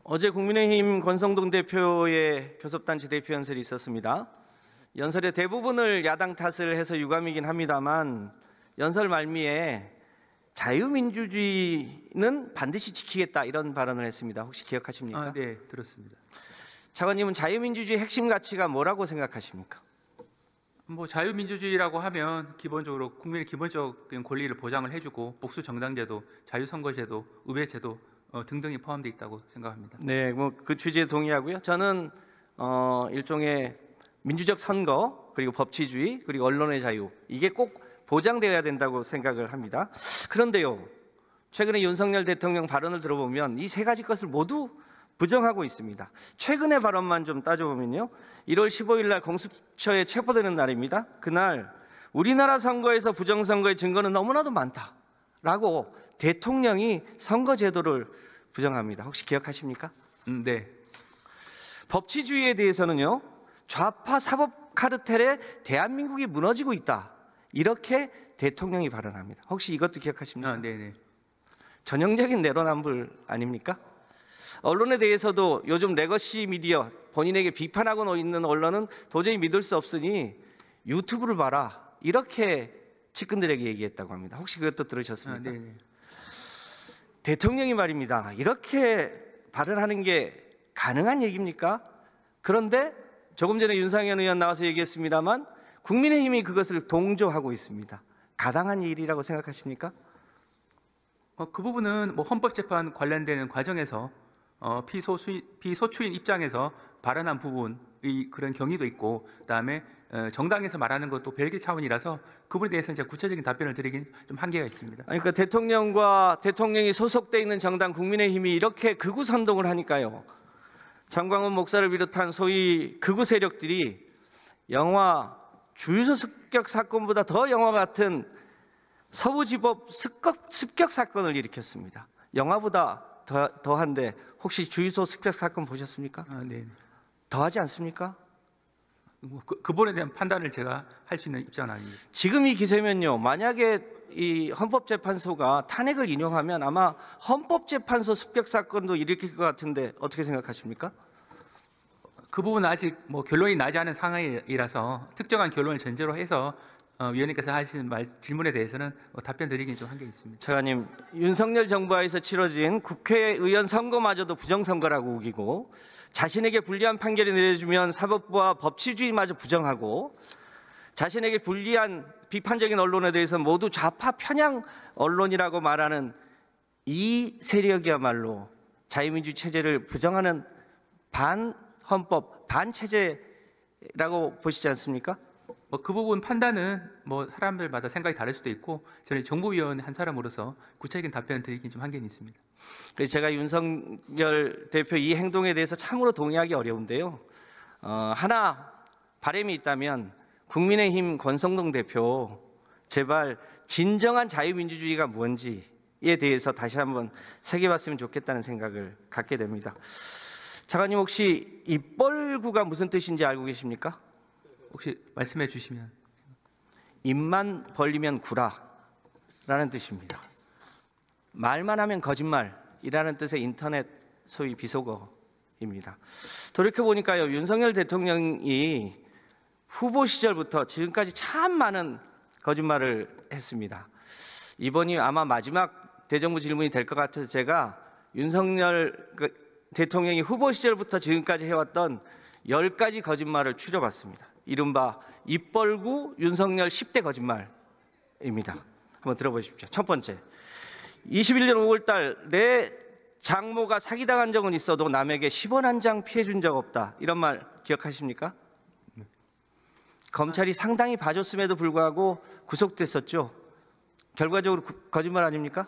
어제 국민의힘 권성동 대표의 교섭단체 대표 연설이 있었습니다. 연설의 대부분을 야당 탓을 해서 유감이긴 합니다만 연설 말미에 자유민주주의는 반드시 지키겠다 이런 발언을 했습니다. 혹시 기억하십니까? 네, 들었습니다. 차관님은 자유민주주의 핵심 가치가 뭐라고 생각하십니까? 자유민주주의라고 하면 기본적으로 국민의 기본적인 권리를 보장을 해주고 복수 정당제도, 자유선거제도, 의회제도 등등이 포함되어 있다고 생각합니다. 네, 그 취지에 동의하고요. 저는 일종의 민주적 선거 그리고 법치주의 그리고 언론의 자유 이게 꼭 보장되어야 된다고 생각을 합니다. 그런데요, 최근에 윤석열 대통령 발언을 들어보면 이 세 가지 것을 모두 부정하고 있습니다. 최근의 발언만 좀 따져보면요, 1월 15일 날 공수처에 체포되는 날입니다. 그날 우리나라 선거에서 부정선거의 증거는 너무나도 많다라고 대통령이 선거제도를 부정합니다. 혹시 기억하십니까? 네. 법치주의에 대해서는요, 좌파 사법 카르텔에 대한민국이 무너지고 있다 이렇게 대통령이 발언합니다. 혹시 이것도 기억하십니까? 네네. 전형적인 내로남불 아닙니까? 언론에 대해서도 요즘 레거시 미디어 본인에게 비판하고 있는 언론은 도저히 믿을 수 없으니 유튜브를 봐라 이렇게 측근들에게 얘기했다고 합니다. 혹시 그것도 들으셨습니까? 네네. 대통령이 말입니다. 이렇게 발언하는 게 가능한 얘기입니까? 그런데 조금 전에 윤상현 의원 나와서 얘기했습니다만 국민의힘이 그것을 동조하고 있습니다. 가당한 일이라고 생각하십니까? 그 부분은 헌법재판 관련되는 과정에서 피소추인 입장에서 발언한 부분의 그런 경위도 있고, 그다음에 정당에서 말하는 것도 별개 차원이라서 그 부분에 대해서 이제 구체적인 답변을 드리긴 좀 한계가 있습니다. 그러니까 대통령과 대통령이 소속돼 있는 정당 국민의힘이 이렇게 극우 선동을 하니까요, 정광훈 목사를 비롯한 소위 극우 세력들이 영화 주유소 습격 사건보다 더 영화 같은 서부지법 습격 사건을 일으켰습니다. 영화보다 더한데 혹시 주유소 습격 사건 보셨습니까? 네. 더하지 않습니까? 그 부분에 대한 판단을 제가 할 수 있는 입장은 아닙니다. 지금 이 기세면요, 만약에 이 헌법재판소가 탄핵을 인용하면 아마 헌법재판소 습격 사건도 일으킬 것 같은데 어떻게 생각하십니까? 그 부분은 아직 결론이 나지 않은 상황이라서 특정한 결론을 전제로 해서 위원님께서 하신 질문에 대해서는 답변 드리기는 좀 한계가 있습니다. 차관님, 윤석열 정부하에서 치러진 국회의원 선거마저도 부정선거라고 우기고 자신에게 불리한 판결이 내려지면 사법부와 법치주의마저 부정하고 자신에게 불리한 비판적인 언론에 대해서 모두 좌파 편향 언론이라고 말하는 이 세력이야말로 자유민주주의 체제를 부정하는 반헌법, 반체제라고 보시지 않습니까? 그 부분 판단은 사람들마다 생각이 다를 수도 있고 저는 정보위원 한 사람으로서 구체적인 답변을 드리긴 좀 한계는 있습니다. 제가 윤석열 대표 이 행동에 대해서 참으로 동의하기 어려운데요. 하나 바람이 있다면 국민의힘 권성동 대표 제발 진정한 자유민주주의가 뭔지에 대해서 다시 한번 새겨봤으면 좋겠다는 생각을 갖게 됩니다. 차관님, 혹시 입벌구가 무슨 뜻인지 알고 계십니까? 혹시 말씀해 주시면. 입만 벌리면 구라라는 뜻입니다. 말만 하면 거짓말이라는 뜻의 인터넷 소위 비속어입니다. 돌이켜보니까요, 윤석열 대통령이 후보 시절부터 지금까지 참 많은 거짓말을 했습니다. 이번이 아마 마지막 대정부 질문이 될 것 같아서 제가 윤석열 대통령이 후보 시절부터 지금까지 해왔던 10가지 거짓말을 추려봤습니다. 이른바 입벌구 윤석열 10대 거짓말입니다. 한번 들어보십시오. 첫 번째, 21년 5월 달 내 장모가 사기당한 적은 있어도 남에게 10원 한 장 피해준 적 없다. 이런 말 기억하십니까? 검찰이 상당히 봐줬음에도 불구하고 구속됐었죠. 결과적으로 거짓말 아닙니까?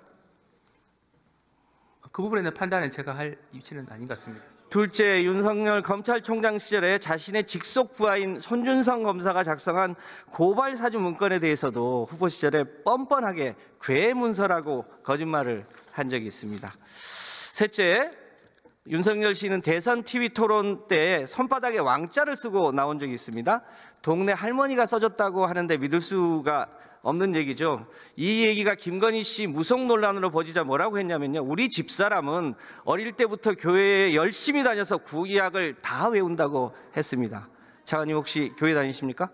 그 부분에 대한 판단은 제가 할 위치는 아닌 것 같습니다. 둘째, 윤석열 검찰총장 시절에 자신의 직속 부하인 손준성 검사가 작성한 고발 사주 문건에 대해서도 후보 시절에 뻔뻔하게 괴문서라고 거짓말을 한 적이 있습니다. 셋째, 윤석열 씨는 대선 TV 토론 때 손바닥에 왕자를 쓰고 나온 적이 있습니다. 동네 할머니가 써줬다고 하는데 믿을 수가 없는 얘기죠. 이 얘기가 김건희 씨 무속 논란으로 번지자 뭐라고 했냐면요. 우리 집사람은 어릴 때부터 교회에 열심히 다녀서 구약을 다 외운다고 했습니다. 차관님 혹시 교회 다니십니까?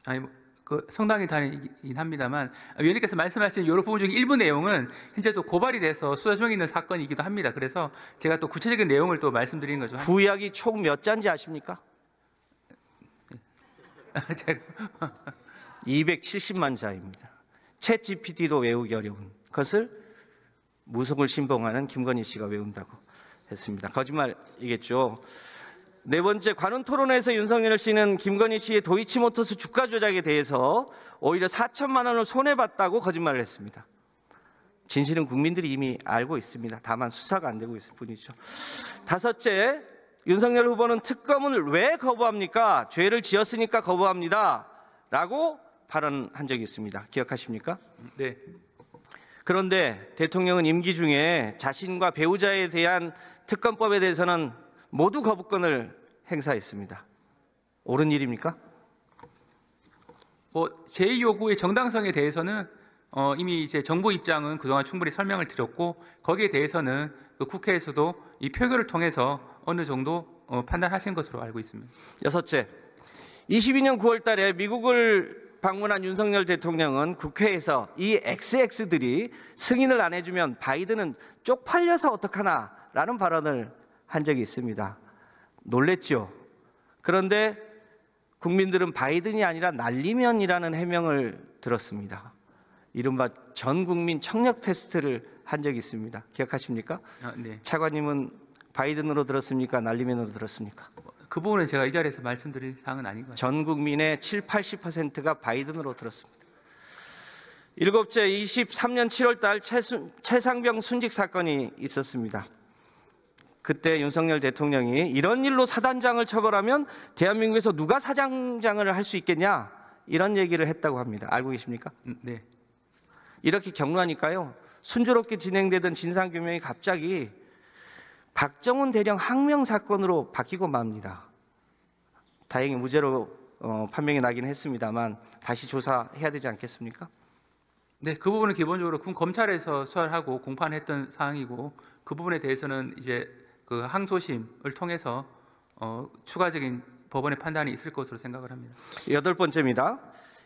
아니 그 성당에 다니긴 합니다만 위원님께서 말씀하신 여러 부분 중에 일부 내용은 현재 또 고발이 돼서 수사 중에 있는 사건이기도 합니다. 그래서 제가 또 구체적인 내용을 또 말씀드리는 거죠. 구약이 총 몇 자인지 아십니까? 제가 270만 자입니다. 챗 GPT도 외우기 어려운 것을 무속을 신봉하는 김건희 씨가 외운다고 했습니다. 거짓말이겠죠. 네 번째, 관훈 토론회에서 윤석열 씨는 김건희 씨의 도이치모터스 주가 조작에 대해서 오히려 4천만 원을 손해봤다고 거짓말을 했습니다. 진실은 국민들이 이미 알고 있습니다. 다만 수사가 안 되고 있을 뿐이죠. 다섯째, 윤석열 후보는 특검을 왜 거부합니까? 죄를 지었으니까 거부합니다. 라고 발언한 적이 있습니다. 기억하십니까? 네. 그런데 대통령은 임기 중에 자신과 배우자에 대한 특검법에 대해서는 모두 거부권을 행사했습니다. 옳은 일입니까? 제 요구의 정당성에 대해서는 이미 이제 정부 입장은 그동안 충분히 설명을 드렸고 거기에 대해서는 그 국회에서도 이 표결을 통해서 어느 정도 판단하신 것으로 알고 있습니다. 여섯째, 22년 9월 달에 미국을 방문한 윤석열 대통령은 국회에서 이 XX들이 승인을 안 해주면 바이든은 쪽팔려서 어떡하나라는 발언을 한 적이 있습니다. 놀랬죠. 그런데 국민들은 바이든이 아니라 날리면이라는 해명을 들었습니다. 이른바 전 국민 청력 테스트를 한 적이 있습니다. 기억하십니까? 네. 차관님은 바이든으로 들었습니까? 날리면으로 들었습니까? 그 부분은 제가 이 자리에서 말씀드릴 사항은 아닌 것 같아요. 전 국민의 70~80%가 바이든으로 들었습니다. 일곱째, 23년 7월 달 최상병 순직 사건이 있었습니다. 그때 윤석열 대통령이 이런 일로 사단장을 처벌하면 대한민국에서 누가 사장장을 할 수 있겠냐 이런 얘기를 했다고 합니다. 알고 계십니까? 네. 이렇게 경로하니까요. 순조롭게 진행되던 진상규명이 갑자기 박정훈 대령 항명 사건으로 바뀌고 맙니다. 다행히 무죄로 판명이 나긴 했습니다만 다시 조사해야 되지 않겠습니까? 네, 그 부분은 기본적으로 군 검찰에서 수사하고 공판했던 사항이고 그 부분에 대해서는 이제 그 항소심을 통해서 추가적인 법원의 판단이 있을 것으로 생각을 합니다. 여덟 번째입니다.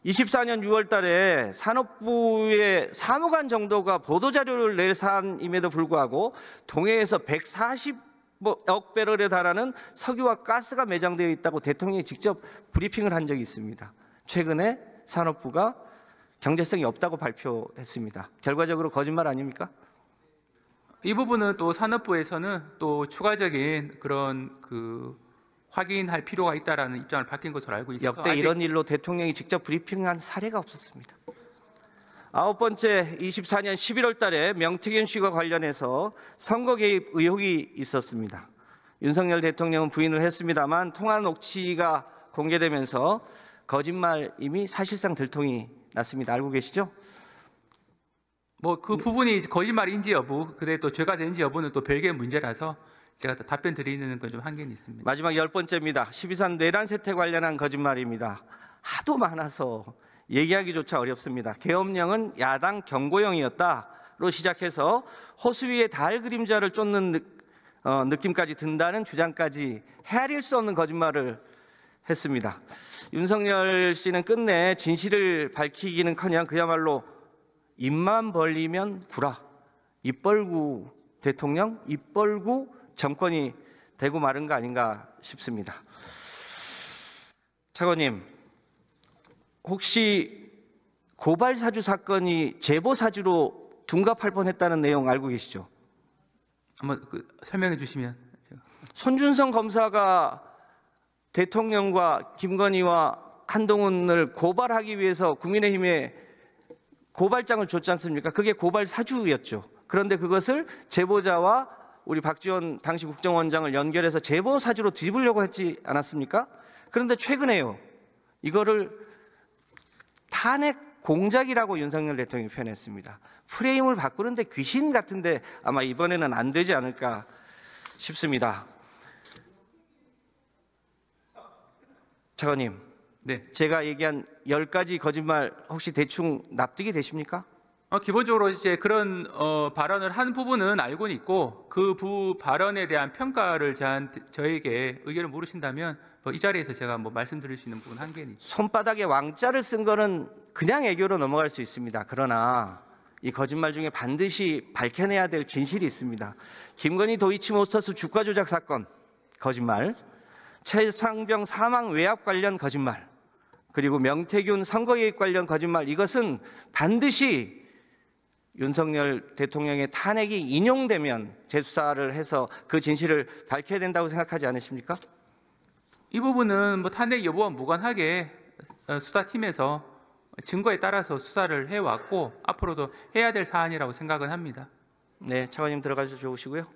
24년 6월 달에 산업부의 사무관 정도가 보도자료를 낼 사안임에도 불구하고 동해에서 140억 배럴에 달하는 석유와 가스가 매장되어 있다고 대통령이 직접 브리핑을 한 적이 있습니다. 최근에 산업부가 경제성이 없다고 발표했습니다. 결과적으로 거짓말 아닙니까? 이 부분은 또 산업부에서는 또 추가적인 그런 그 확인할 필요가 있다라는 입장을 밝힌 것으로 알고 있어서 역대 이런 일로 대통령이 직접 브리핑한 사례가 없었습니다. 아홉 번째, 24년 11월 달에 명태균 씨와 관련해서 선거 개입 의혹이 있었습니다. 윤석열 대통령은 부인을 했습니다만 통화 녹취가 공개되면서 거짓말임이 사실상 들통이 났습니다. 알고 계시죠? 그 부분이 거짓말인지 여부, 그래 또 죄가 되는지 여부는 또 별개의 문제라서 제가 또 답변 드리는 건 좀 한계는 있습니다. 마지막 열 번째입니다. 12산 내란 세태 관련한 거짓말입니다. 하도 많아서 얘기하기조차 어렵습니다. 계엄령은 야당 경고령이었다로 시작해서 호수 위에 달 그림자를 쫓는 느낌까지 든다는 주장까지 헤아릴 수 없는 거짓말을 했습니다. 윤석열 씨는 끝내 진실을 밝히기는커녕 그야말로 입만 벌리면 구라, 입벌구 대통령, 입벌구 정권이 되고 마른 거 아닌가 싶습니다. 차관님, 혹시 고발 사주 사건이 제보 사주로 둔갑할 뻔했다는 내용 알고 계시죠? 한번 설명해 주시면 제가. 손준성 검사가 대통령과 김건희와 한동훈을 고발하기 위해서 국민의힘에 고발장을 줬지 않습니까? 그게 고발 사주였죠. 그런데 그것을 제보자와 우리 박지원 당시 국정원장을 연결해서 제보 사주로 뒤집으려고 했지 않았습니까? 그런데 최근에요. 이거를 탄핵 공작이라고 윤석열 대통령이 표현했습니다. 프레임을 바꾸는데 귀신 같은데 아마 이번에는 안 되지 않을까 싶습니다. 차관님, 네. 제가 얘기한 10가지 거짓말 혹시 대충 납득이 되십니까? 기본적으로 이제 그런 발언을 한 부분은 알고는 있고 그 발언에 대한 평가를 저에게 의견을 물으신다면 이 자리에서 제가 뭐 말씀드릴 수 있는 부분 한 개는 있죠. 손바닥에 왕자를 쓴 거는 그냥 애교로 넘어갈 수 있습니다. 그러나 이 거짓말 중에 반드시 밝혀내야 될 진실이 있습니다. 김건희 도이치모터스 주가 조작 사건 거짓말, 최상병 사망 외압 관련 거짓말, 그리고 명태균 선거개입 관련 거짓말, 이것은 반드시 윤석열 대통령의 탄핵이 인용되면 재수사를 해서 그 진실을 밝혀야 된다고 생각하지 않으십니까? 이 부분은 뭐 탄핵 여부와 무관하게 수사팀에서 증거에 따라서 수사를 해왔고 앞으로도 해야 될 사안이라고 생각은 합니다. 네, 차관님 들어가셔서 좋으시고요.